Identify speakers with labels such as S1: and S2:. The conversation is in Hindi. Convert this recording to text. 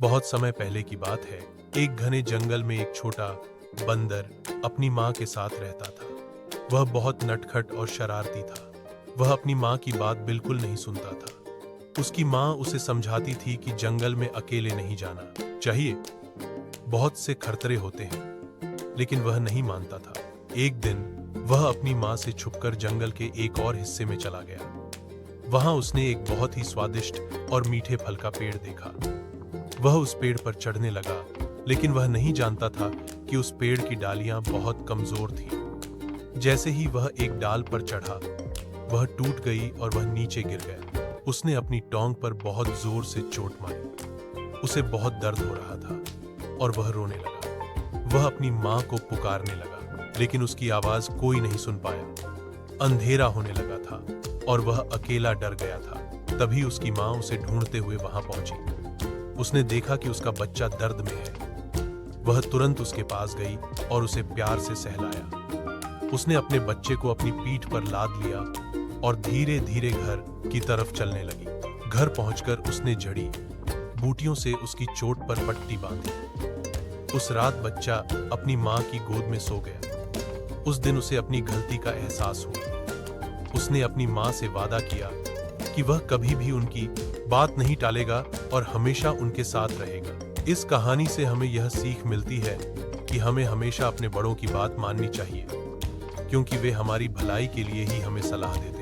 S1: बहुत समय पहले की बात है। एक घने जंगल में एक छोटा बंदर अपनी माँ के साथ रहता था। वह बहुत नटखट और शरारती था। वह अपनी माँ की बात बिल्कुल नहीं सुनता था। उसकी माँ उसे समझाती थी कि जंगल में अकेले नहीं जाना चाहिए, बहुत से खतरे होते हैं, लेकिन वह नहीं मानता था। एक दिन वह अपनी माँ से छुपकर जंगल के एक और हिस्से में चला गया। वहां उसने एक बहुत ही स्वादिष्ट और मीठे फल का पेड़ देखा। वह उस पेड़ पर चढ़ने लगा, लेकिन वह नहीं जानता था कि उस पेड़ की डालियां बहुत कमजोर थीं। जैसे ही वह एक डाल पर चढ़ा, वह टूट गई और वह नीचे गिर गया। उसने अपनी टोंग पर बहुत जोर से चोट मारी। उसे बहुत दर्द हो रहा था और वह रोने लगा। वह अपनी माँ को पुकारने लगा, लेकिन उसकी आवाज कोई नहीं सुन पाया। अंधेरा होने लगा था और वह अकेला डर गया था। तभी उसकी माँ उसे ढूंढते हुए वहां पहुंची। उसने देखा कि उसका बच्चा दर्द में है। वह तुरंत उसके पास गई और उसे प्यार से सहलाया। उसने अपने बच्चे को अपनी पीठ पर लाद लिया और धीरे धीरे घर की तरफ चलने लगी। घर पहुंचकर उसने जड़ी बूटियों से उसकी चोट पर पट्टी बांधी। उस रात बच्चा अपनी माँ की गोद में सो गया। उस दिन उसे अपनी गलती का एहसास हुआ। उसने अपनी माँ से वादा किया कि वह कभी भी उनकी बात नहीं टालेगा और हमेशा उनके साथ रहेगा। इस कहानी से हमें यह सीख मिलती है कि हमें हमेशा अपने बड़ों की बात माननी चाहिए, क्योंकि वे हमारी भलाई के लिए ही हमें सलाह देते हैं।